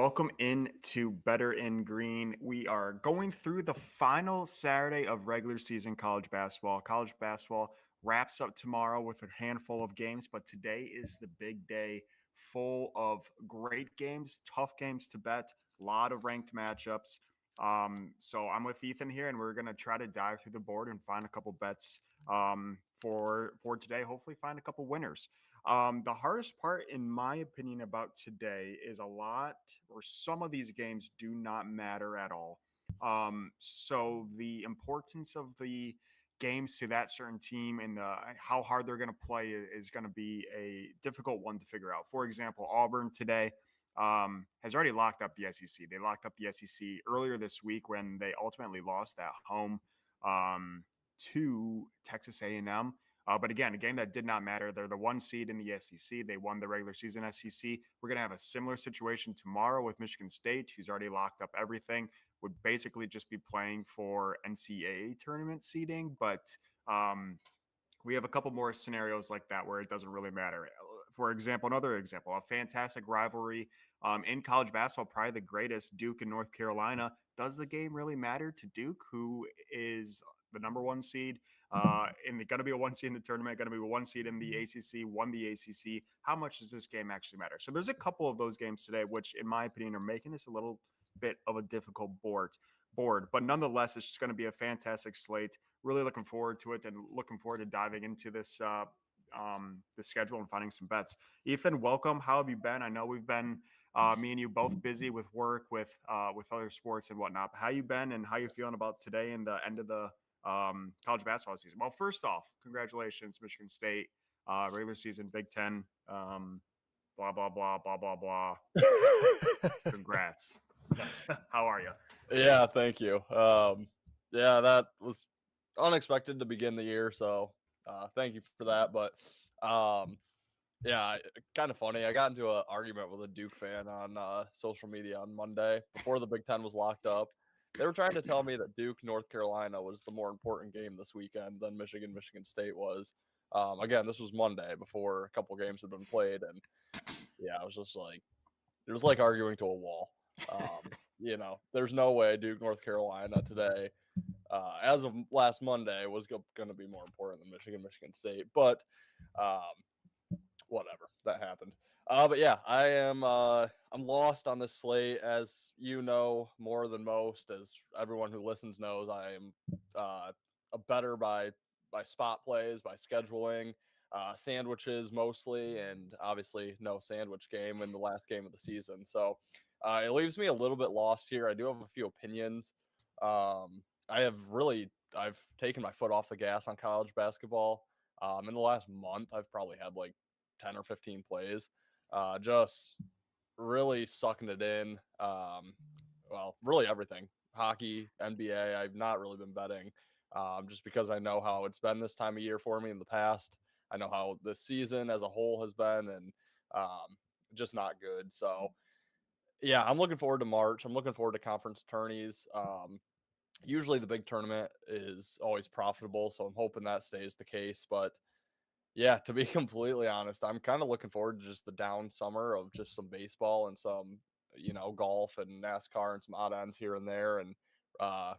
welcome in to Better in Green. We are going through the final Saturday of regular season college basketball. College basketball wraps up tomorrow with a handful of games, but today is the big day full of great games, tough games to bet, a lot of ranked matchups. So I'm with Ethan here, and we're going to try to dive through the board and find a couple bets for today. Hopefully, find a couple winners. The hardest part, in my opinion, about today is a lot or some of these games do not matter at all. So the importance of the games to that certain team and how hard they're going to play is going to be a difficult one to figure out. For example, Auburn today has already locked up the SEC. They locked up the SEC earlier this week when they ultimately lost at home to Texas A&M. But again, a game that did not matter. They're the 1 seed in the SEC. They won the regular season SEC. We're going to have a similar situation tomorrow with Michigan State, who's already locked up everything, would basically just be playing for NCAA tournament seeding. But we have a couple more scenarios like that where it doesn't really matter. For example, another example, a fantastic rivalry in college basketball, probably the greatest, Duke and North Carolina. Does the game really matter to Duke, who is the number 1 seed and going to be a 1 seed in the tournament, going to be a 1 seed in the ACC, won the ACC? How much does this game actually matter? So there's a couple of those games today, which in my opinion are making this a little bit of a difficult board. But nonetheless, it's just going to be a fantastic slate. Really looking forward to it and looking forward to diving into this the schedule and finding some bets. Ethan, welcome. How have you been? I know we've been me and you both busy with work, with other sports and whatnot. But how you been and how you feeling about today and the end of the college basketball season? Well, first off, congratulations, Michigan State, regular season, Big Ten, blah blah blah blah blah blah. Congrats. How are you? Yeah, thank you. Yeah, that was unexpected to begin the year, so thank you for that. But yeah, kind of funny. I got into an argument with a Duke fan on social media on Monday before the Big Ten was locked up. They were trying to tell me that Duke, North Carolina was the more important game this weekend than Michigan State was. Again, this was Monday before a couple games had been played, and yeah, I was just like, it was like arguing to a wall. There's no way Duke, North Carolina today, as of last Monday, was going to be more important than Michigan State. But whatever, that happened. But yeah, I'm lost on this slate, as you know more than most, as everyone who listens knows. I am a better by spot plays, by scheduling. Sandwiches mostly, and obviously no sandwich game in the last game of the season. So it leaves me a little bit lost here. I do have a few opinions. I've taken my foot off the gas on college basketball. In the last month, I've probably had like 10 or 15 plays. Just really sucking it in. Well, really everything. Hockey, NBA, I've not really been betting just because I know how it's been this time of year for me in the past. I know how this season as a whole has been, and just not good. So, yeah, I'm looking forward to March. I'm looking forward to conference tourneys. Usually the big tournament is always profitable, so I'm hoping that stays the case. But yeah, to be completely honest, I'm kind of looking forward to just the down summer of just some baseball and some, golf and NASCAR and some odd ends here and there. And I'm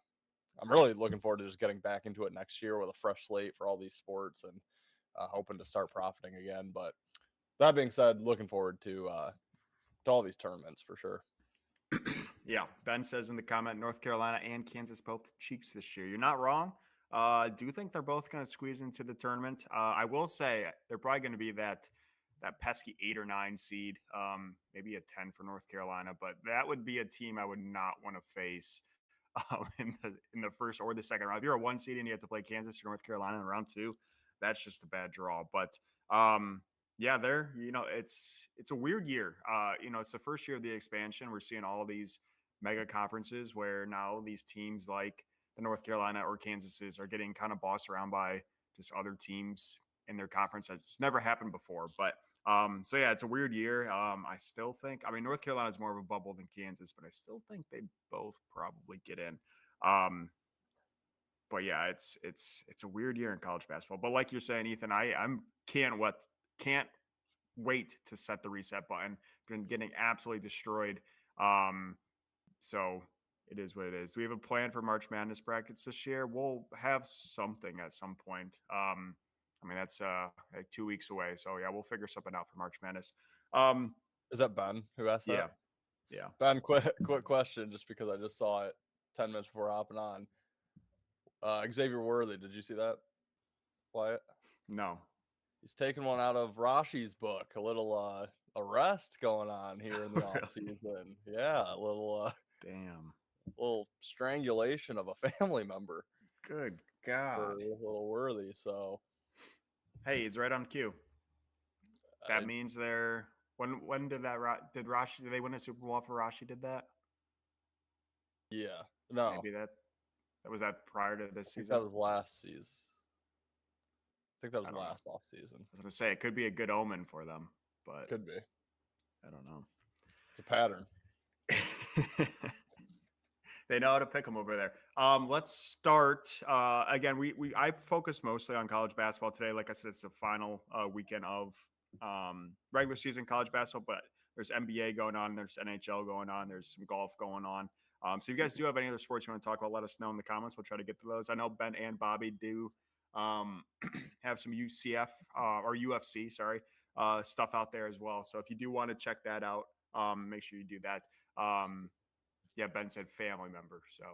really looking forward to just getting back into it next year with a fresh slate for all these sports and hoping to start profiting again. But that being said, looking forward to all these tournaments for sure. Yeah, Ben says in the comment, North Carolina and Kansas both cheeks this year. You're not wrong. Do you think they're both going to squeeze into the tournament? I will say they're probably going to be that pesky 8 or 9 seed, maybe a 10 for North Carolina, but that would be a team I would not want to face in the first or the second round. If you're a 1 seed and you have to play Kansas or North Carolina in round 2, that's just a bad draw. But yeah, it's a weird year. It's the first year of the expansion. We're seeing all these mega conferences where now these teams like the North Carolina or Kansases are getting kind of bossed around by just other teams in their conference. It's never happened before. But so yeah, it's a weird year. I still think, North Carolina is more of a bubble than Kansas, but I still think they both probably get in. But yeah, it's a weird year in college basketball. But like you're saying, Ethan, can't wait to set the reset button. Been getting absolutely destroyed So it is what it is. We have a plan for March Madness brackets this year. We'll have something at some point. I mean, that's like 2 weeks away. So yeah, we'll figure something out for March Madness. Um, Is that Ben who asked that? yeah, yeah. Ben, quick question, just because I just saw it 10 minutes before hopping on. Xavier Worthy, did you see that? Wyatt? No. He's taking one out of Rashi's book. A little arrest going on here in the off Really? season. Yeah, a Damn. little strangulation of a family member Good for God. little Worthy. So Hey, it's right on cue. That I means they're when did did Rashi did they win a Super Bowl for Rashi did that? yeah. No. Maybe that was that prior to this I think season. that was last season. I think that I was don't know. last off season. I was gonna say it could be a good omen for them, but Could be. I don't know. It's a pattern. They know how to pick them over there. Let's start again. We I focus mostly on college basketball today. Like I said, it's the final weekend of regular season college basketball, but there's NBA going on, there's NHL going on, there's some golf going on. So if you guys do have any other sports you want to talk about, let us know in the comments. We'll try to get to those. I know Ben and Bobby do have some UCF or UFC, sorry, stuff out there as well. So if you do want to check that out, make sure you do that. Yeah, Ben said family member. So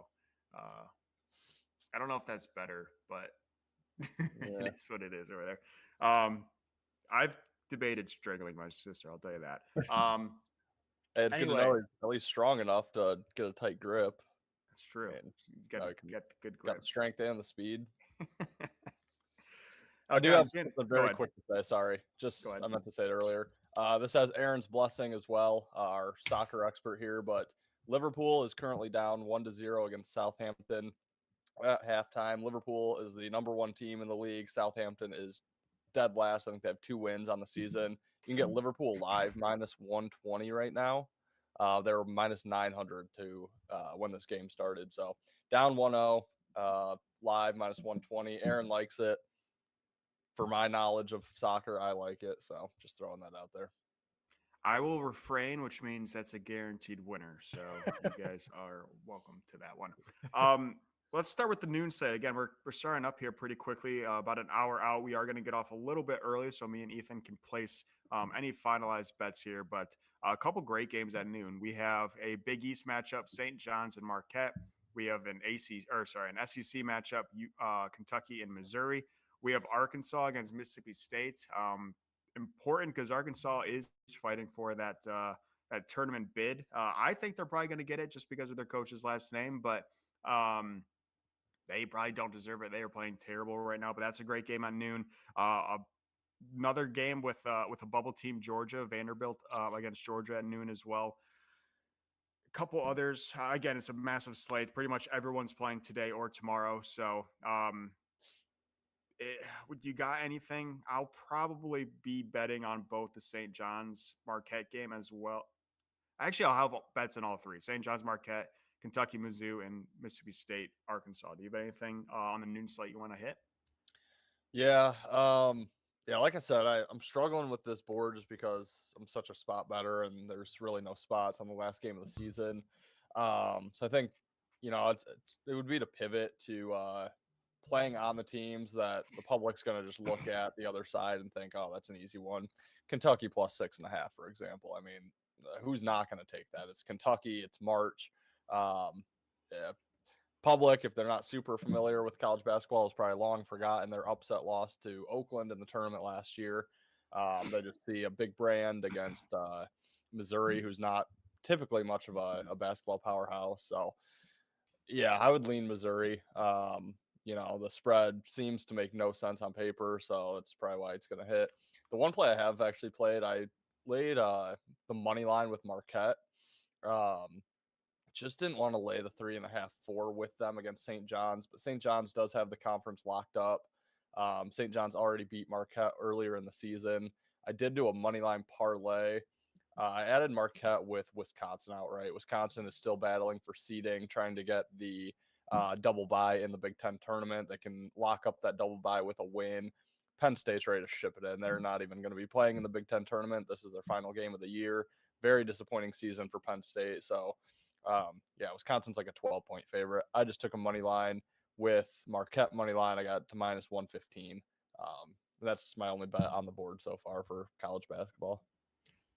I don't know if that's better, but Yeah. it is what it is over there. I've debated strangling my sister. I'll tell you that. Hey, it's good to know Anyways, he's at least strong enough to get a tight grip. that's true. And He's got to now he can get the good got grip. the strength and the speed. I do Okay, I'm have seeing. something Go very ahead. quick to say. Sorry, Go just ahead. I meant to say it earlier. This has Aaron's blessing as well, our soccer expert here. But Liverpool is currently down 1-0 against Southampton at halftime. Liverpool is the number one team in the league. Southampton is dead last. I think they have 2 wins on the season. You can get Liverpool live minus 120 right now. They're minus 900 to when this game started. So down 1-0, live minus 120. Aaron likes it. For my knowledge of soccer, I like it. So just throwing that out there. I will refrain, which means that's a guaranteed winner. So you guys are welcome to that one. Let's start with the noon set. Again, we're starting up here pretty quickly, about an hour out. We are going to get off a little bit early, so me and Ethan can place any finalized bets here. But a couple great games at noon. We have a Big East matchup, St. John's and Marquette. We have an an SEC matchup, Kentucky and Missouri. We have Arkansas against Mississippi State. Important because Arkansas is fighting for that tournament bid. I think they're probably going to get it just because of their coach's last name, but they probably don't deserve it. They are playing terrible right now, but that's a great game at noon. Another game with a bubble team, Georgia, Vanderbilt against Georgia at noon as well. A couple others. Again, it's a massive slate. Pretty much everyone's playing today or tomorrow. So would you got anything? I'll probably be betting on both the St. John's Marquette game as well. Actually, I'll have bets on all three: St. John's Marquette, Kentucky, Mizzou, and Mississippi State, Arkansas. Do you have anything on the noon slate you want to hit? Yeah. Yeah, like I said, I'm struggling with this board just because I'm such a spot better and there's really no spots on the last game of the season. So I think, it would be to pivot to playing on the teams that the public's going to just look at the other side and think, oh, that's an easy one. Kentucky plus 6.5, for example. I mean, who's not going to take that? It's Kentucky. It's March. Yeah, public, if they're not super familiar with college basketball, is probably long forgotten their upset loss to Oakland in the tournament last year. They just see a big brand against Missouri, who's not typically much of a basketball powerhouse. So, yeah, I would lean Missouri. The spread seems to make no sense on paper, so that's probably why it's going to hit. The one play I have actually played, I laid the money line with Marquette. Um, just didn't want to lay the 3.5, 4 with them against St. John's, but St. John's does have the conference locked up. St. John's already beat Marquette earlier in the season. I did do a money line parlay. I added Marquette with Wisconsin outright. Wisconsin is still battling for seeding, trying to get the double bye in the Big Ten tournament. They can lock up that double bye with a win. Penn State's ready to ship it in. They're not even going to be playing in the Big Ten tournament. This is their final game of the year. very disappointing season for Penn State. So, yeah, Wisconsin's like a 12-point favorite. I just took a money line with Marquette money line. I got to minus 115. That's my only bet on the board so far for college basketball.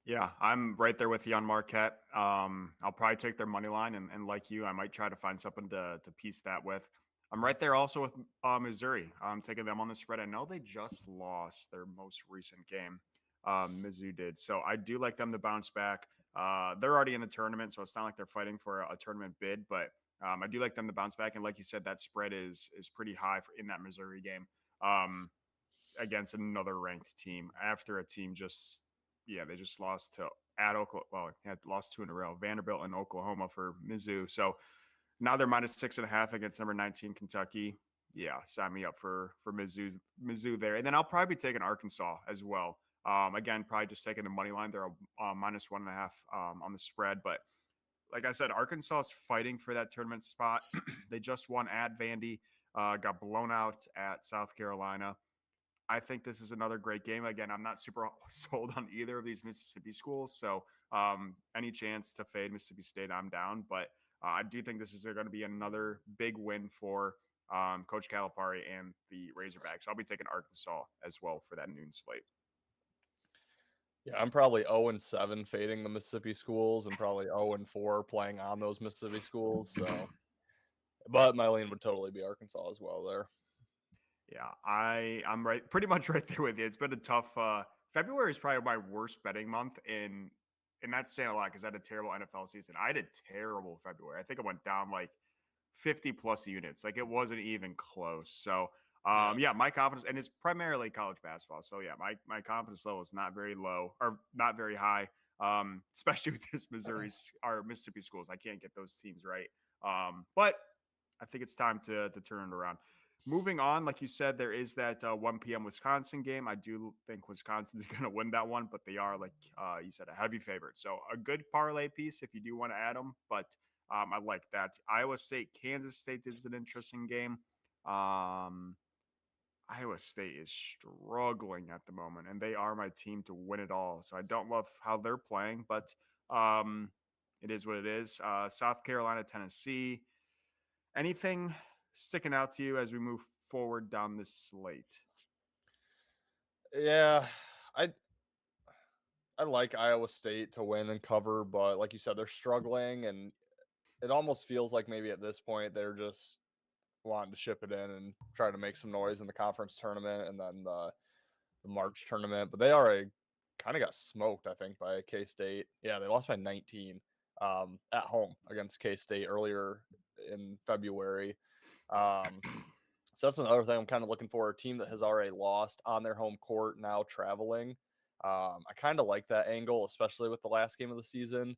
Yeah, I'm right there with you on Marquette. I'll probably take their money line, and like you, I might try to find something to piece that with. I'm right there also with Missouri. I'm taking them on the spread. I know they just lost their most recent game. Mizzou did, so I do like them to bounce back. They're already in the tournament, so it's not like they're fighting for a tournament bid. But I do like them to bounce back, and like you said, that spread is pretty high in that Missouri game. Um, Against another ranked team after a team just they just lost to at Oklahoma. Well, had lost two in a row, Vanderbilt and Oklahoma for Mizzou. So now they're minus 6.5 against number 19 Kentucky. Yeah, sign me up for Mizzou there, and then I'll probably be taking Arkansas as well. Again, probably just taking the money line. They're minus 1.5 on the spread, but like I said, Arkansas is fighting for that tournament spot. They just won at Vandy, got blown out at South Carolina. I think this is another great game. Again, I'm not super sold on either of these Mississippi schools. So any chance to fade Mississippi State, I'm down. But I do think this is going to be another big win for Coach Calipari and the Razorbacks. I'll be taking Arkansas as well for that noon slate. Yeah, I'm probably 0-7 fading the Mississippi schools and probably 0-4 playing on those Mississippi schools. So, but my lean would totally be Arkansas as well there. Yeah, I'm right, pretty much right there with you. It's been a tough. February is probably my worst betting month and that's saying a lot because I had a terrible NFL season. I had a terrible February. I think I went down like 50 plus units. Like it wasn't even close. So Yeah. yeah, my confidence, and it's primarily college basketball. So yeah, my confidence level is not very low or not very high. Especially with this Missouri's or Mississippi schools. I can't get those teams right. But I think it's time to turn it around. Moving on, like you said, there is that 1 p.m. Wisconsin game. I do think Wisconsin's going to win that one, but they are, like you said, a heavy favorite. So a good parlay piece if you do want to add them, but I like that. Iowa State, Kansas State is an interesting game. Iowa State is struggling at the moment, and they are my team to win it all. So I don't love how they're playing, but it is what it is. South Carolina, Tennessee. Anything sticking out to you as we move forward down this slate? Yeah, I I like Iowa State to win and cover, but like you said, they're struggling, and it almost feels like maybe at this point they're just wanting to ship it in and try to make some noise in the conference tournament and then the March tournament. But they already kind of got smoked, I think, by K State. Yeah, they lost by 19 at home against K State earlier in February. Um, so that's another thing I'm kind of looking for, a team that has already lost on their home court, now traveling. I kind of like that angle, especially with the last game of the season.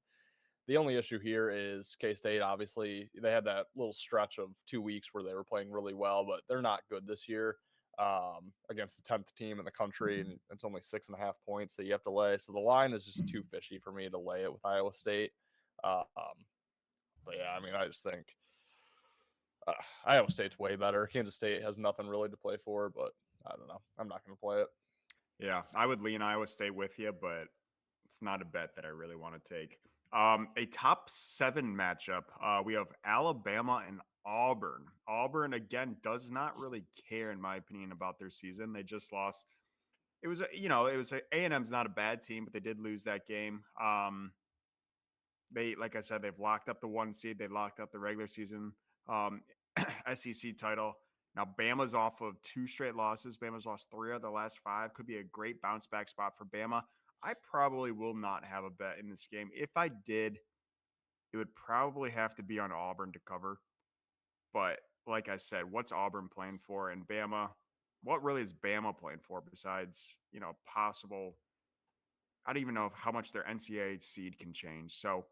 The only issue here is K State. Obviously, they had that little stretch of 2 weeks where they were playing really well, but they're not good this year against the 10th team in the country, and it's only 6.5 points that you have to lay. So the line is just too fishy for me to lay it with Iowa State. Um, but yeah, I mean, I just think Iowa State's way better. Kansas State has nothing really to play for, but I don't know. I'm not going to play it. Yeah, I would lean Iowa State with you, but it's not a bet that I really want to take. A top 7 matchup. We have Alabama and Auburn. Auburn again does not really care, in my opinion, about their season. They just lost. It was A&M's not a bad team, but they did lose that game. They, like I said, they've locked up the 1 seed. They locked up the regular season um, SEC title. Now, Bama's off of 2 straight losses. Bama's lost 3 of the last 5. Could be a great bounce back spot for Bama. I probably will not have a bet in this game. If I did, it would probably have to be on Auburn to cover. But like I said, what's Auburn playing for? And Bama, what really is Bama playing for besides, possible? I don't even know how much their NCAA seed can change. So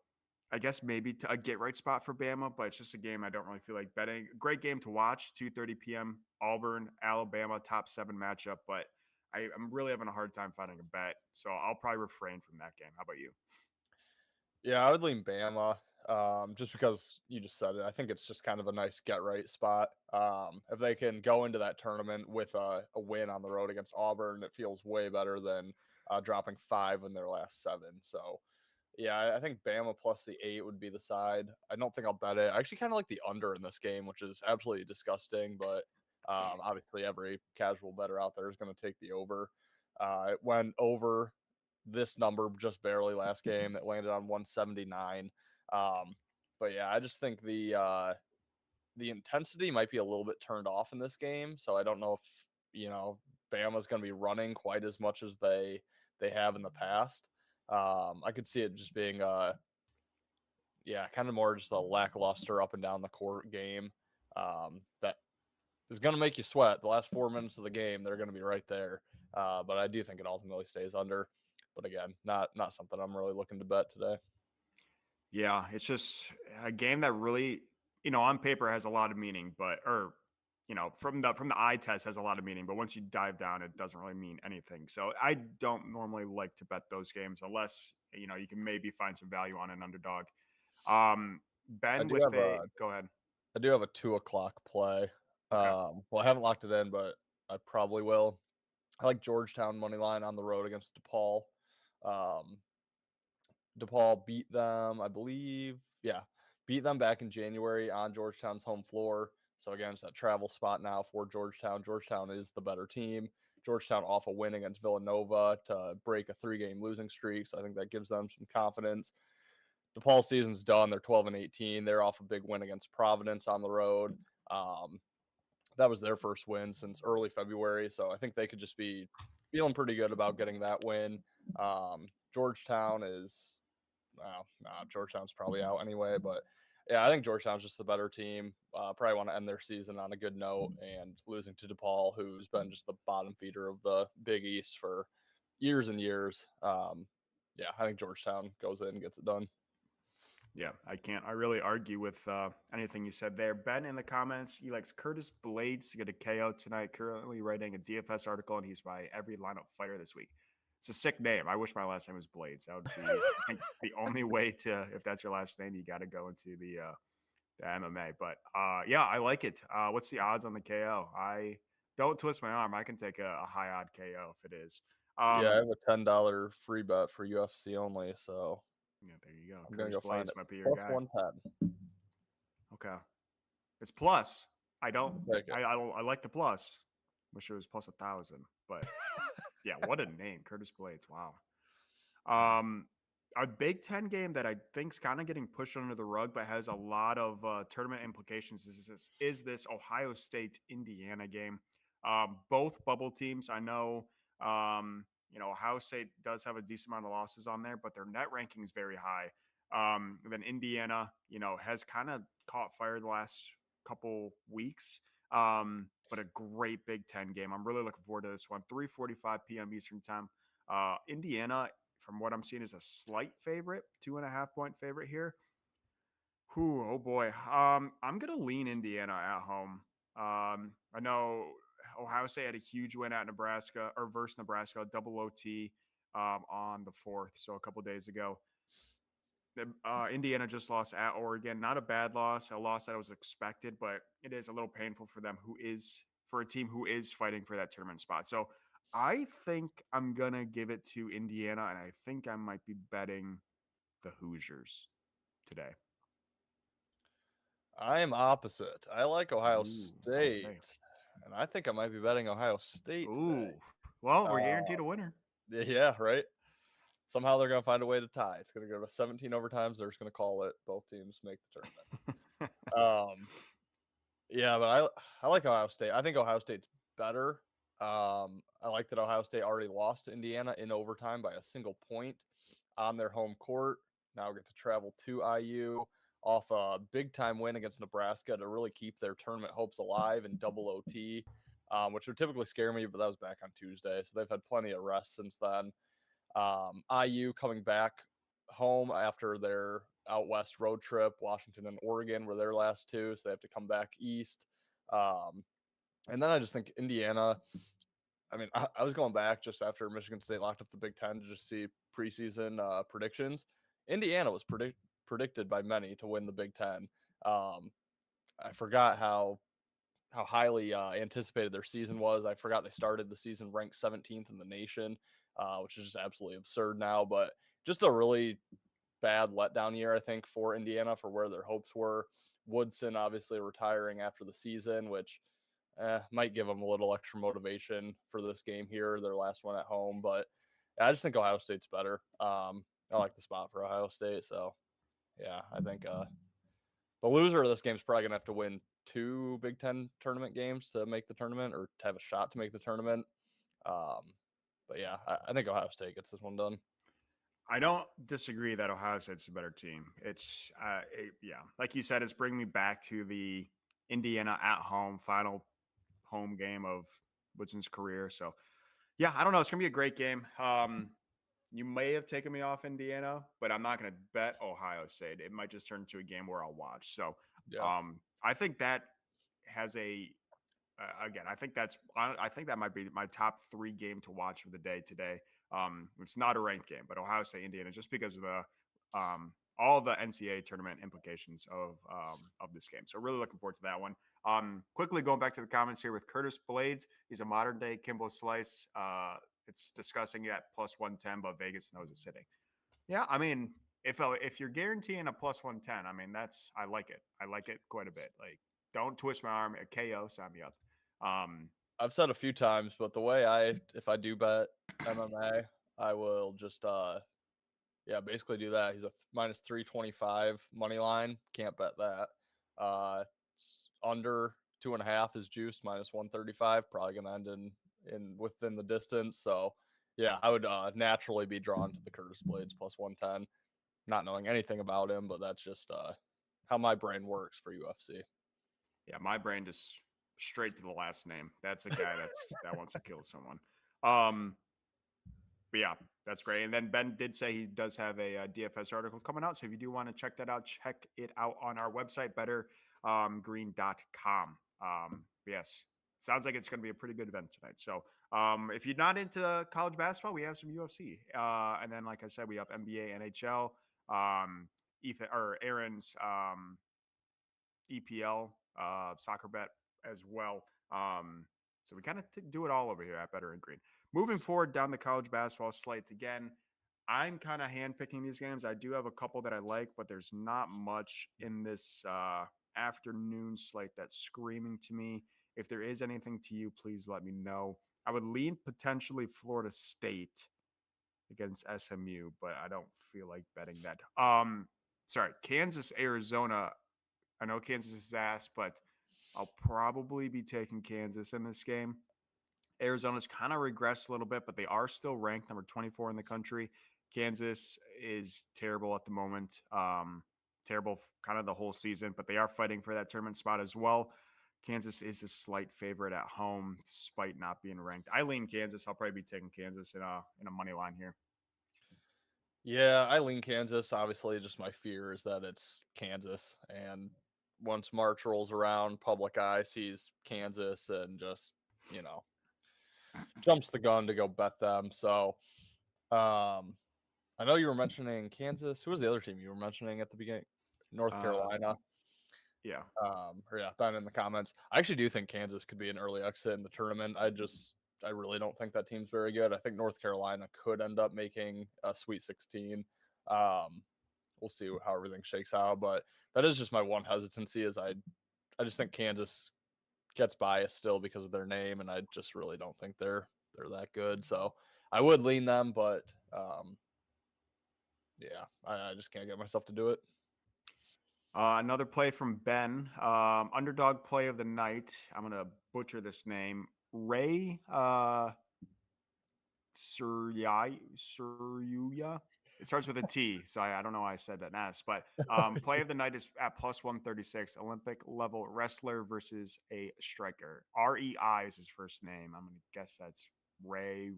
I guess maybe a get right spot for Bama, but it's just a game I don't really feel like betting. Great game to watch, 2:30 p.m. Auburn, Alabama, top 7 matchup, but I'm really having a hard time finding a bet, so I'll probably refrain from that game. How about you? Yeah, I would lean Bama, just because you just said it. I think it's just kind of a nice get right spot. If they can go into that tournament with a win on the road against Auburn, it feels way better than dropping 5 in their last 7. So Yeah, I think Bama plus the 8 would be the side. I don't think I'll bet it. I actually kind of like the under in this game, which is absolutely disgusting, but obviously every casual bettor out there is going to take the over. It went over this number just barely last game. It landed on 179. Um, but yeah, I just think the intensity might be a little bit turned off in this game. So I don't know if Bama's going to be running quite as much as they have in the past. I could see it just being yeah, kind of more just a lackluster up and down the court game. That is going to make you sweat. The last 4 minutes of the game, they're going to be right there. But I do think it ultimately stays under. But again, not something I'm really looking to bet today. Yeah, it's just a game that really, on paper has a lot of meaning, but or from the eye test has a lot of meaning, but once you dive down, it doesn't really mean anything. So I don't normally like to bet those games unless you can maybe find some value on an underdog. I Ben do with have a a go ahead. I do have a 2 o'clock play. Okay. Well, I haven't locked it in, but I probably will. I like Georgetown money line on the road against DePaul. Um, DePaul beat them, I believe. Yeah, beat them back in January on Georgetown's home floor. So again, it's that travel spot now for Georgetown. Georgetown is the better team. Georgetown off a win against Villanova to break a 3-game losing streak. So I think that gives them some confidence. DePaul season's done. They're 12-18. They're off a big win against Providence on the road. Um, that was their first win since early February. So I think they could just be feeling pretty good about getting that win. Georgetown is well, nah, Georgetown's probably out anyway, but yeah, I think Georgetown's just the better team. Probably want to end their season on a good note, and losing to DePaul, who's been just the bottom feeder of the Big East for years and years. Yeah, I think Georgetown goes in and gets it done. Yeah, I can't. I really argue with anything you said there. Ben in the comments, he likes Curtis Blades to get a KO tonight. Currently writing a DFS article, and he's by every lineup fighter this week. It's a sick name. I wish my last name was Blades. That would be, I think, the only way to, if that's your last name, you got to go into the MMA. But yeah, I like it. What's the odds on the KO? I don't twist my arm. I can take a high odd KO if it is. Yeah, I have a $10 free bet for UFC only, so Yeah, there you go. I'm gonna Curtis go find Blades it. might be your Plus guy. 110. Okay. It's plus. I don't. Take it. I like the plus. Wish it was plus 1,000, but yeah, what a name, Curtis Blades. Wow. Um, a Big Ten game that I think's kind of getting pushed under the rug, but has a lot of tournament implications. Is this Ohio State Indiana game? Both bubble teams. I know. Ohio State does have a decent amount of losses on there, but their net ranking is very high. Then Indiana, has kind of caught fire the last couple weeks. But a great Big Ten game. I'm really looking forward to this one. 3:45 p.m. Eastern time. Indiana, from what I'm seeing, is a slight favorite, 2.5 point favorite here. Whew, oh boy. I'm gonna lean Indiana at home. I know Ohio State had a huge win at Nebraska or versus Nebraska, double OT on the 4th, so a couple days ago. Indiana just lost at Oregon. Not a bad loss, a loss that was expected, but it is a little painful for them, for a team who is fighting for that tournament spot. So I think I'm gonna give it to Indiana, and I think I might be betting the Hoosiers today. I am opposite. I like Ohio Ooh, State, okay. and I think I might be betting Ohio State today. Ooh, well, we're Uh, guaranteed a winner. yeah, right. Somehow they're going to find a way to tie. It's going to go to 17 overtimes. They're just going to call it. Both teams make the tournament. Yeah, but I like Ohio State. I think Ohio State's better. I like that Ohio State already lost to Indiana in overtime by a single point on their home court. Now get to travel to IU off a big time win against Nebraska to really keep their tournament hopes alive in double OT, which would typically scare me, but that was back on Tuesday. So they've had plenty of rest since then. IU coming back home after their out west road trip. Washington and Oregon were their last two, so they have to come back east. And then I just think Indiana. I mean, I was going back just after Michigan State locked up the Big Ten to just see preseason predictions. Indiana was predicted by many to win the Big Ten. I forgot how highly anticipated their season was. I forgot they started the season ranked 17th in the nation, which is just absolutely absurd now. But just a really bad letdown year, I think, for Indiana for where their hopes were. Woodson obviously retiring after the season, which might give them a little extra motivation for this game here, their last one at home. But I just think Ohio State's better. I like the spot for Ohio State. So, yeah, I think the loser of this game is probably going to have to win 2 Big Ten tournament games to make the tournament or to have a shot to make the tournament. But yeah, I think Ohio State gets this one done. I don't disagree that Ohio State's a better team. It's yeah, like you said, it's bringing me back to the Indiana at home final home game of Woodson's career. So yeah, I don't know. It's gonna be a great game. You may have taken me off Indiana, but I'm not gonna bet Ohio State. It might just turn into a game where I'll watch. So Yeah. I think that has a again, I think that might be my top 3 game to watch for the day today. It's not a ranked game, but Ohio State, Indiana, just because of the all the NCAA tournament implications of this game. So really looking forward to that one. Quickly going back to the comments here with Curtis Blades, he's a modern day Kimbo Slice. It's discussing it at plus 110, but Vegas knows it's sitting. Yeah, I mean, if you're guaranteeing a plus 110, I mean I like it. I like it quite a bit. Like, don't twist my arm. A KO, sign me up. I've said a few times, but the way if I do bet MMA, I will just basically do that. He's a minus 325 money line. Can't bet that. Under 2.5 is juiced minus 135. Probably gonna end in within the distance. So yeah, I would naturally be drawn to the Curtis Blades plus 110. Not knowing anything about him, but that's just how my brain works for UFC. Yeah, my brain just straight to the last name. That's a guy that wants to kill someone. But yeah, that's great. And then Ben did say he does have a, DFS article coming out. So if you do want to check that out, check it out on our website, bettergreen.com. Yes, sounds like it's going to be a pretty good event tonight. So if you're not into college basketball, we have some UFC. And then, like I said, we have NBA, NHL, Aaron's EPL, soccer bet as well. So we kind of do it all over here at Better and Green. Moving forward down the college basketball slate again, I'm kind of handpicking these games. I do have a couple that I like, but there's not much in this afternoon slate that's screaming to me. If there is anything to you, please let me know. I would lean potentially Florida State against SMU, but I don't feel like betting that. Sorry, Kansas, Arizona. I know Kansas is ass, but I'll probably be taking Kansas in this game. Arizona's kind of regressed a little bit, but they are still ranked number 24 in the country. Kansas is terrible at the moment. Terrible kind of the whole season, but they are fighting for that tournament spot as well. Kansas is a slight favorite at home, despite not being ranked. I lean Kansas. I'll probably be taking Kansas in a money line here. Yeah, I lean Kansas. Obviously, just my fear is that it's Kansas. And once March rolls around, public eye sees Kansas and just, jumps the gun to go bet them. So I know you were mentioning Kansas. Who was the other team you were mentioning at the beginning? North Carolina. Yeah. Or yeah, down in the comments. I actually do think Kansas could be an early exit in the tournament. I really don't think that team's very good. I think North Carolina could end up making a Sweet 16. We'll see how everything shakes out, but that is just my one hesitancy is I just think Kansas gets biased still because of their name, and I just really don't think they're that good. So I would lean them, but yeah, I just can't get myself to do it. Another play from Ben. Underdog play of the night. I'm going to butcher this name. Ray Suryuya. It starts with a T, so I don't know why I said that S. But play of the night is at plus 136. Olympic level wrestler versus a striker. REI is his first name. I'm going to guess that's Ray.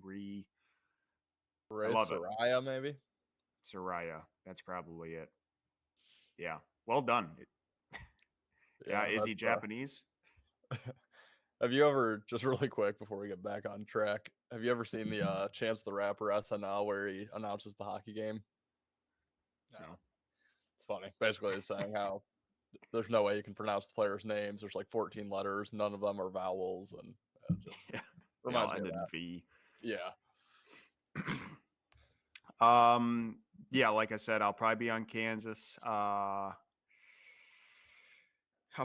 I love it. Soraya, maybe? Soraya. That's probably it. Yeah. Well done. Yeah. Is he Japanese? Have you ever, just really quick before we get back on track, have you ever seen the Chance the Rapper SNL where he announces the hockey game? No. It's funny. Basically, it's saying how there's no way you can pronounce the players' names. There's like 14 letters. None of them are vowels. And it just reminds me of that. V. Yeah. Yeah, like I said, I'll probably be on Kansas. A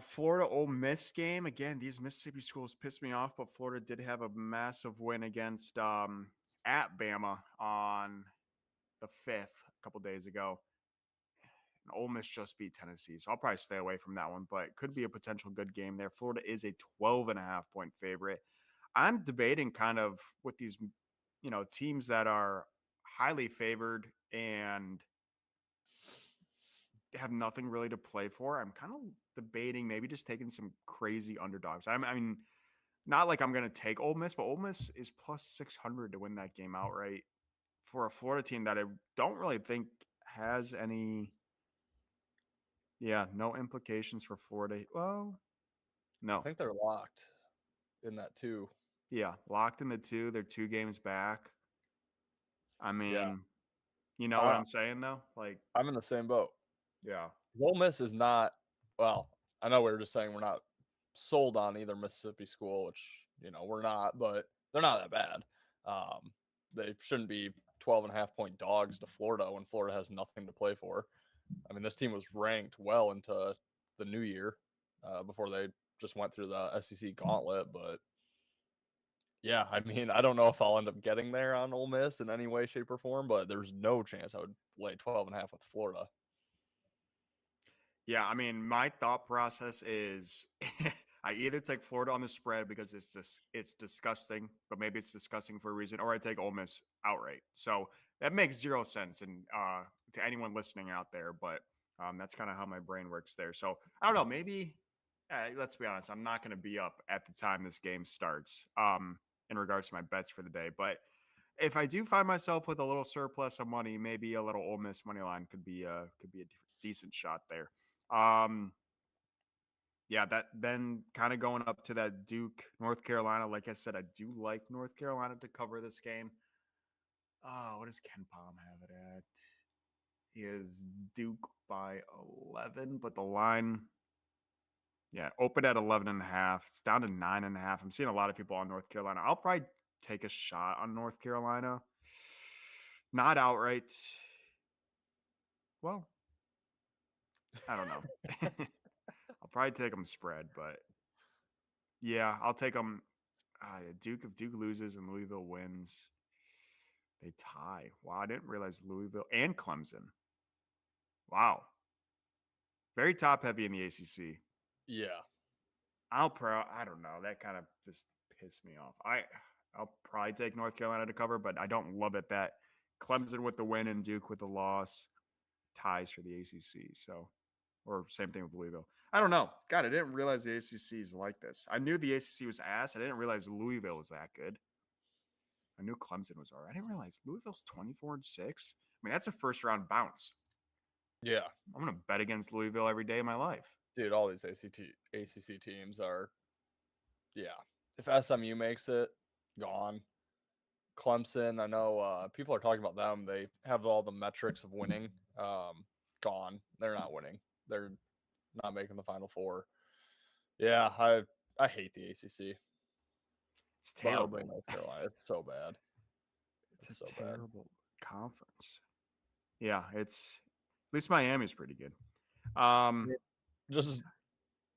Florida Ole Miss game again. These Mississippi schools piss me off, but Florida did have a massive win against at Bama on the 5th a couple days ago. And Ole Miss just beat Tennessee, so I'll probably stay away from that one. But it could be a potential good game there. Florida is a 12.5 point favorite. I'm debating kind of with these, teams that are highly favored and have nothing really to play for. I'm kind of debating maybe just taking some crazy underdogs. I mean, not like I'm going to take Ole Miss, but Ole Miss is plus 600 to win that game outright for a Florida team that I don't really think has any. Yeah, no implications for Florida. Well, I no. think they're locked in that too. Yeah, locked in the two. They're 2 games back. I Yeah, mean, you know what I, I'm saying though? Like, I'm in the same boat. yeah. Ole Miss is not well. I know we were just saying we're not sold on either Mississippi school, which we're not, but they're not that bad. They shouldn't be 12.5 point dogs to Florida when Florida has nothing to play for. I mean, this team was ranked well into the new year before they just went through the SEC gauntlet. But yeah, I mean, I don't know if I'll end up getting there on Ole Miss in any way, shape, or form, but there's no chance I would lay 12.5 with Florida. Yeah, I mean, my thought process is I either take Florida on the spread because it's disgusting, but maybe it's disgusting for a reason, or I take Ole Miss outright. So that makes zero sense, and to anyone listening out there, but that's kind of how my brain works there. So I don't know, maybe let's be honest, I'm not going to be up at the time this game starts in regards to my bets for the day, but if I do find myself with a little surplus of money, maybe a little Ole Miss money line could be a decent shot there. Um, yeah, that then kind of going up to that Duke, North Carolina. Like I said, I do like North Carolina to cover this game. Oh, what does Ken Palm have it at? He is Duke by 11, but the line, yeah, open at 11 and a half. It's down to 9.5. I'm seeing a lot of people on North Carolina. I'll probably take a shot on North Carolina. Not outright. Well, I don't know. I'll probably take them spread, but yeah, I'll take them. Duke, if Duke loses and Louisville wins, they tie. Wow, I didn't realize Louisville and Clemson. Wow, very top heavy in the ACC. Yeah. I don't know. That kind of just pissed me off. I'll probably take North Carolina to cover, but I don't love it that Clemson with the win and Duke with the loss ties for the ACC. So, or same thing with Louisville. I don't know. God, I didn't realize the ACC is like this. I knew the ACC was ass. I didn't realize Louisville was that good. I knew Clemson was all right. I didn't realize Louisville's 24-6. I mean, that's a first round bounce. Yeah. I'm gonna bet against Louisville every day of my life. Dude, all these ACC teams are, yeah. If SMU makes it, gone. Clemson, I know people are talking about them. They have all the metrics of winning. Gone. They're not winning. They're not making the Final Four. Yeah, I hate the ACC, It's but I would play terrible. North Carolina. It's so bad. It's a It's so bad. terrible conference. Yeah, it's at least Miami's pretty good. I Um, mean, just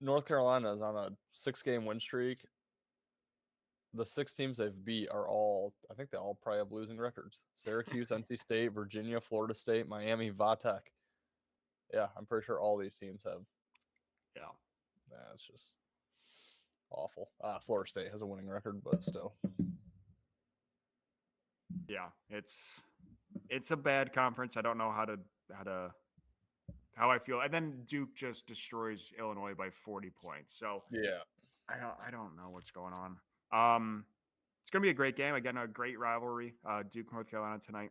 North Carolina is on a 6 game win streak. The 6 teams they've beat are all, I think they all probably have losing records. Syracuse, NC State, Virginia, Florida State, Miami, Vatek. Yeah, I'm pretty sure all these teams have. yeah, It's just awful. Florida State has a winning record, but still. yeah, it's a bad conference. I don't know how to how I feel. And then Duke just destroys Illinois by 40 points. So Yeah. I don't know what's going on. Um, it's gonna be a great game. Again, a great rivalry. Duke, North Carolina tonight.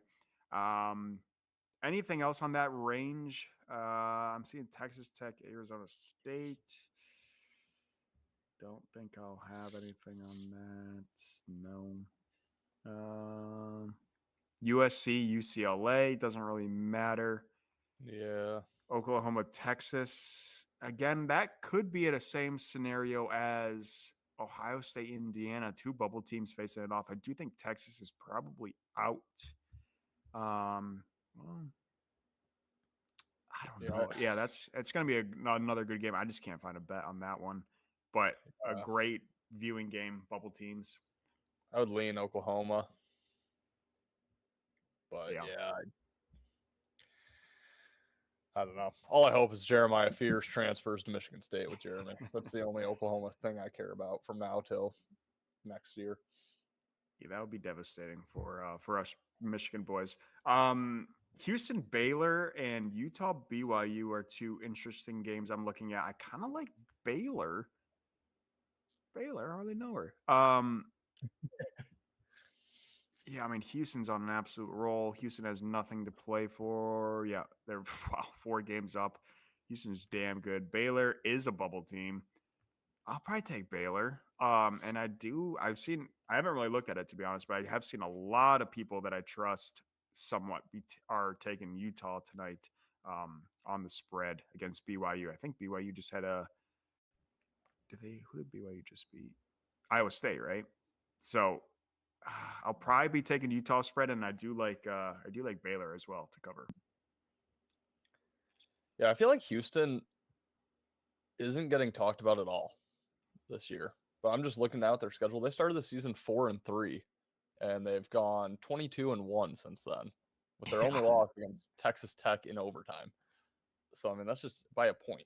Um, anything else on that range? I'm seeing Texas Tech, Arizona State. Don't think I'll have anything on that. No. USC, UCLA doesn't really matter. Yeah. Oklahoma, Texas. Again, that could be at the same scenario as Ohio State, Indiana, two bubble teams facing it off. I do think Texas is probably out. Well, I don't You know, know. Yeah, it's going to be another good game. I just can't find a bet on that one, but a great viewing game. Bubble teams. I would lean Oklahoma, but Yeah. yeah, I don't know. All I hope is Jeremiah Fears transfers to Michigan State with Jeremy. That's the only Oklahoma thing I care about from now till next year. Yeah, that would be devastating for us Michigan boys. Houston Baylor and Utah BYU are two interesting games I'm looking at. I kind of like Baylor. Baylor, I hardly know her. Yeah, I mean Houston's on an absolute roll. Houston has nothing to play for. Yeah, they're 4 games up. Houston's damn good. Baylor is a bubble team. I'll probably take Baylor. And I haven't really looked at it to be honest, but I have seen a lot of people that I trust somewhat are taking Utah tonight on the spread against BYU. I think BYU just had who did BYU just beat? Iowa State, right? So I'll probably be taking Utah spread, and I do like Baylor as well to cover. Yeah, I feel like Houston isn't getting talked about at all this year. But I'm just looking at their schedule. They started the season 4-3, and they've gone 22-1 since then, with their only loss against Texas Tech in overtime. So I mean, that's just by a point.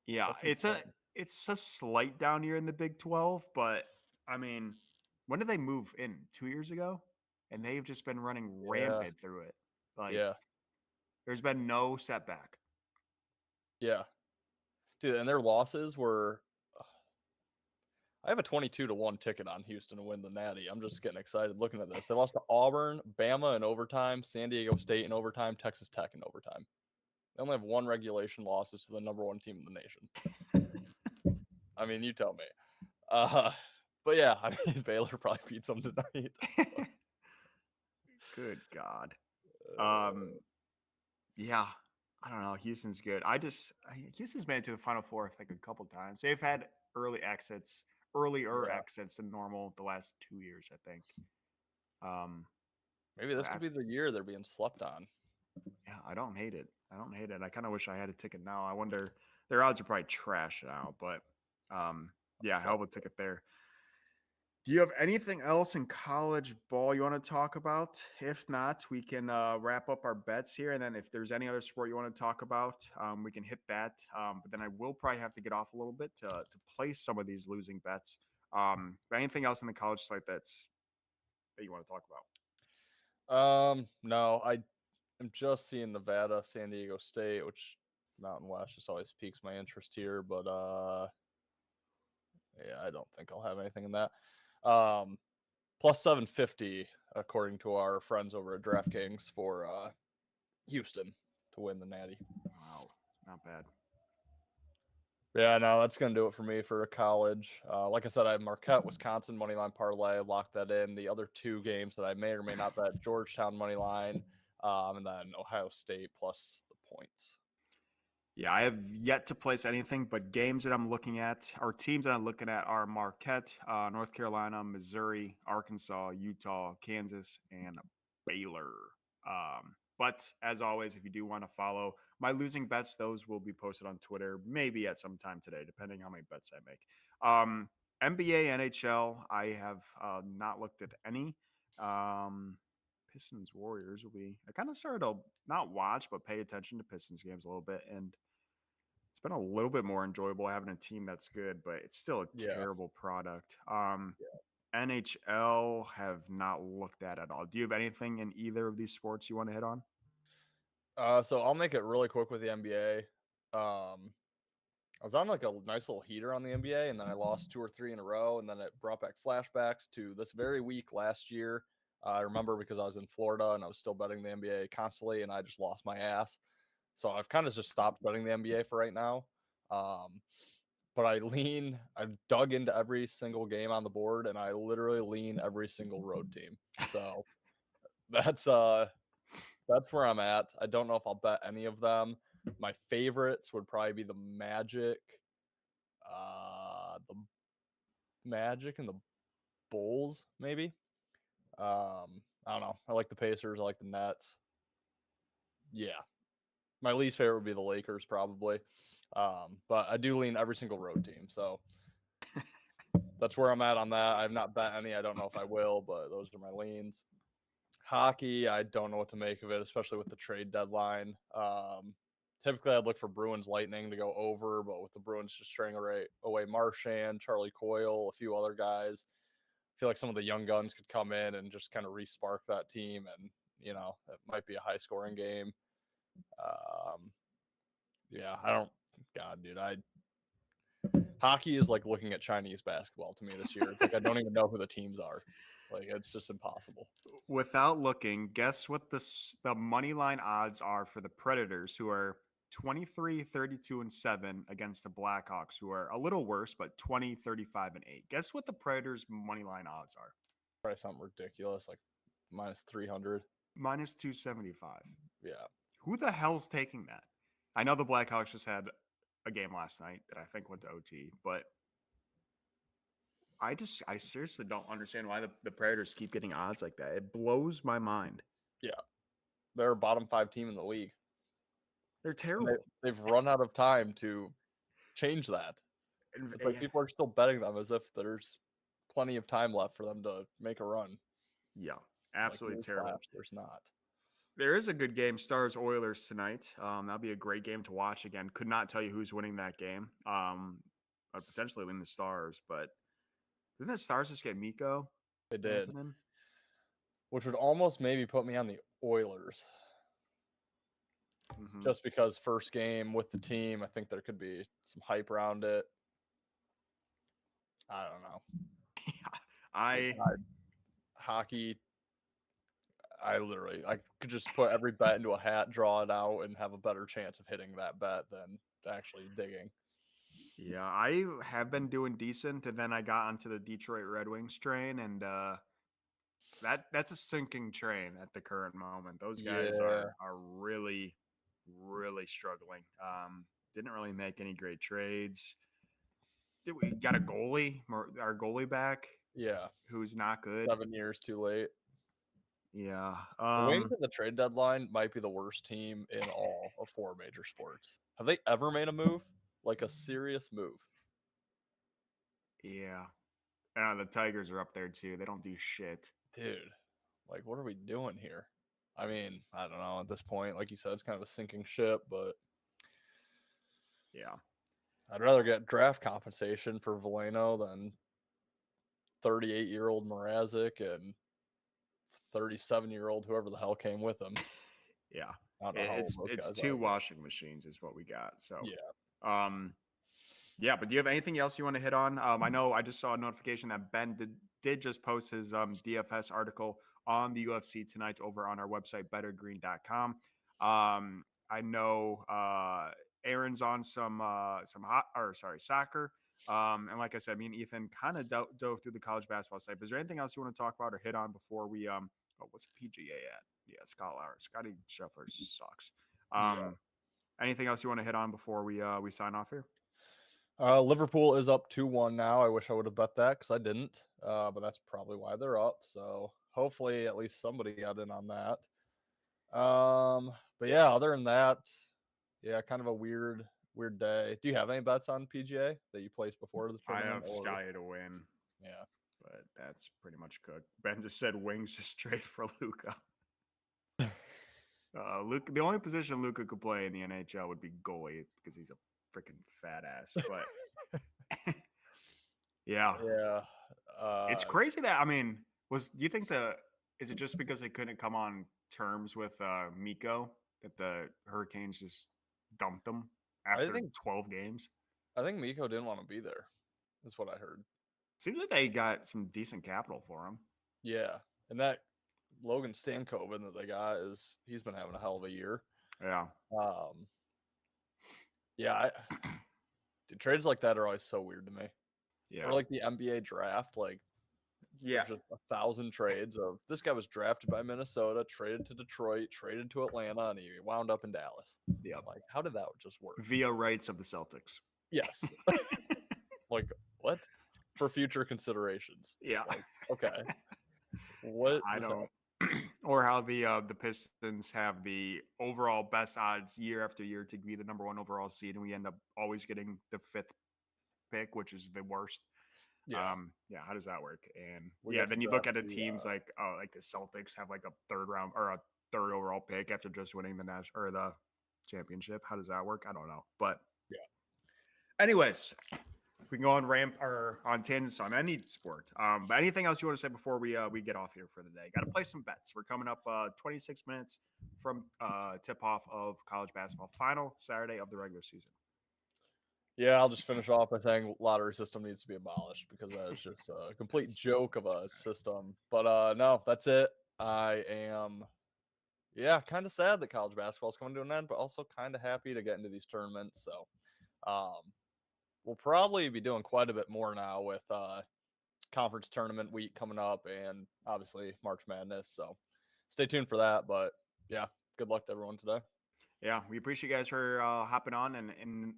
Yeah, That's insane. it's a slight down year in the Big 12, but I mean, when did they move in? 2 years ago, and they've just been running Yeah, rampant through it. Like yeah, there's been no setback. yeah, dude. And their losses were. I have a 22-1 ticket on Houston to win the Natty. I'm just getting excited looking at this. They lost to Auburn, Bama in overtime, San Diego State in overtime, Texas Tech in overtime. They only have one regulation losses to the number 1 team in the nation. I mean, you tell me. But yeah, I mean, Baylor probably beats them tonight. Good God. Uh, Yeah, I don't know. Houston's good. Houston's made it to the Final Four, I think, a couple times. They've had earlier yeah, exits than normal the last 2 years, I think. Um, maybe but this could be the year they're being slept on. yeah, I don't hate it. I don't hate it. I kind of wish I had a ticket now. I wonder their odds are probably trash now, but yeah, hell of a ticket there. Do you have anything else in college ball you want to talk about? If not, we can wrap up our bets here. And then if there's any other sport you want to talk about, we can hit that. But then I will probably have to get off a little bit to place some of these losing bets. But anything else in the college slate that you want to talk about? No, I am just seeing Nevada, San Diego State, which Mountain West just always piques my interest here, but yeah, I don't think I'll have anything in that. Plus 750 according to our friends over at DraftKings for Houston to win the Natty. Wow, not bad. Yeah, no, that's gonna do it for me for college. Like I said, I have Marquette, Wisconsin moneyline parlay. Locked that in. The other 2 games that I may or may not bet: Georgetown moneyline, and then Ohio State plus the points. Yeah, I have yet to place anything, but games that I'm looking at, or teams that I'm looking at, are Marquette, North Carolina, Missouri, Arkansas, Utah, Kansas, and Baylor. But as always, if you do want to follow my losing bets, those will be posted on Twitter, maybe at some time today, depending how many bets I make. NBA, NHL, I have not looked at any. Pistons Warriors will be. I kind of started to not watch, but pay attention to Pistons games a little bit, and it's been a little bit more enjoyable having a team that's good, but it's still a Yeah. terrible product. NHL have not looked at all. Do you have anything in either of these sports you want to hit on? So I'll make it really quick with the NBA. I was on like a nice little heater on the NBA, and then I lost 2 or 3 in a row, and then it brought back flashbacks to this very week last year. I remember because I was in Florida and I was still betting the NBA constantly, and I just lost my ass. So I've kind of just stopped betting the NBA for right now. Um, but I've dug into every single game on the board, and I literally lean every single road team. So that's where I'm at. I don't know if I'll bet any of them. My favorites would probably be the Magic and the Bulls, maybe. I don't know. I like the Pacers. I like the Nets. Yeah, My least favorite would be the Lakers, probably. But I do lean every single road team, so that's where I'm at on that. I've not bet any. I don't know if I will, but those are my leans. Hockey, I don't know what to make of it, especially with the trade deadline. Typically, I'd look for Bruins Lightning to go over, but with the Bruins just trading away Marchand, Charlie Coyle, a few other guys, I feel like some of the young guns could come in and just kind of re-spark that team, and it might be a high-scoring game. Yeah, I don't. God, dude, hockey is like looking at Chinese basketball to me this year. It's like I don't even know who the teams are. Like it's just impossible. Without looking, guess what the money line odds are for the Predators, who are 23, 32, and 7 against the Blackhawks, who are a little worse, but 20, 35, and 8. Guess what the Predators' money line odds are? Probably something ridiculous, like minus 300. Minus 275. Yeah. Who the hell's taking that? I know the Blackhawks just had a game last night that I think went to OT, but I seriously don't understand why the Predators keep getting odds like that. It blows my mind. Yeah. They're a bottom 5 team in the league. They're terrible. They've run out of time to change that. It's like people are still betting them as if there's plenty of time left for them to make a run. Yeah, absolutely like, terrible. There's not. There is a good game, Stars Oilers tonight. That'll be a great game to watch. Again, could not tell you who's winning that game. I'd potentially win the Stars, but didn't the Stars just get Mikko? They did. Rantanen? Which would almost maybe put me on the Oilers. Mm-hmm. Just because first game with the team, I think there could be some hype around it. I don't know. Hockey, I could just put every bet into a hat, draw it out, and have a better chance of hitting that bet than actually digging. Yeah, I have been doing decent, and then I got onto the Detroit Red Wings train, and that's a sinking train at the current moment. Those guys are really, really struggling. Didn't really make any great trades. We got a goalie, our goalie back. Yeah, who's not good. 7 years too late. Yeah. The Wings at the trade deadline might be the worst team in all of 4 major sports. Have they ever made a move? Like a serious move? Yeah. The Tigers are up there too. They don't do shit. Dude, like what are we doing here? I mean, I don't know at this point. Like you said, it's kind of a sinking ship, but yeah. I'd rather get draft compensation for Veleno than 38-year-old Mrazek and 37-year-old whoever the hell came with him. Yeah. I don't know It's 2 washing machines is what we got. So yeah. Yeah, but do you have anything else you want to hit on? I know I just saw a notification that Ben did just post his DFS article on the UFC tonight over on our website, bettergreen.com. I know Aaron's on some soccer. And like I said, me and Ethan kind of dove through the college basketball site. But is there anything else you want to talk about or hit on before we what's PGA at? Yeah, Scotty Scheffler sucks. Anything else you want to hit on before we sign off here? Liverpool is up 2-1 now. I wish I would have bet that because I didn't. But that's probably why they're up. So hopefully at least somebody got in on that. But yeah, other than that, yeah, kind of a weird day. Do you have any bets on PGA that you placed before the tournament? I have Sky to win. Yeah. But that's pretty much cooked. Ben just said Wings just straight for Luka. Luka, the only position Luka could play in the NHL would be goalie because he's a freaking fat ass. But yeah, it's crazy that do you think is it just because they couldn't come on terms with Mikko that the Hurricanes just dumped them after 12 games? I think Mikko didn't want to be there. That's what I heard. Seems like they got some decent capital for him. Yeah, and that Logan Stankoven that they got he's been having a hell of a year. Yeah. Yeah, dude, trades like that are always so weird to me. Yeah. Or like the NBA draft, like yeah, just 1,000 trades of this guy was drafted by Minnesota, traded to Detroit, traded to Atlanta, and he wound up in Dallas. Yeah. Like, how did that just work? Via rights of the Celtics. Yes. Like, what? For future considerations. Yeah. Like, okay. What? I don't Or how the Pistons have the overall best odds year after year to be the number one overall seed, and we end up always getting the fifth pick, which is the worst. Yeah, Yeah, how does that work? And we yeah, got to then you look draft at the the teams like the Celtics have like a third round or a third overall pick after just winning the national or the championship. How does that work? I don't know. But yeah. anyways, we can go on ramp or on tangents on any sport. But anything else you want to say before we get off here for the day? Got to play some bets. We're coming up 26 minutes from tip off of college basketball final Saturday of the regular season. Yeah, I'll just finish off by saying lottery system needs to be abolished because that is just a complete That's joke of a system. But no, that's it. I am kind of sad that college basketball is coming to an end, but also kind of happy to get into these tournaments. So um we'll probably be doing quite a bit more now with conference tournament week coming up and obviously March Madness. So stay tuned for that. But yeah, good luck to everyone today. Yeah, we appreciate you guys for hopping on and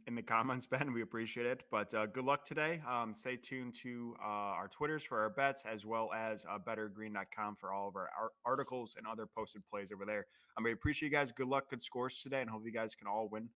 in the comments, Ben. We appreciate it. But good luck today. Stay tuned to our Twitters for our bets, as well as bettergreen.com for all of our articles and other posted plays over there. We appreciate you guys. Good luck, good scores today, and hope you guys can all win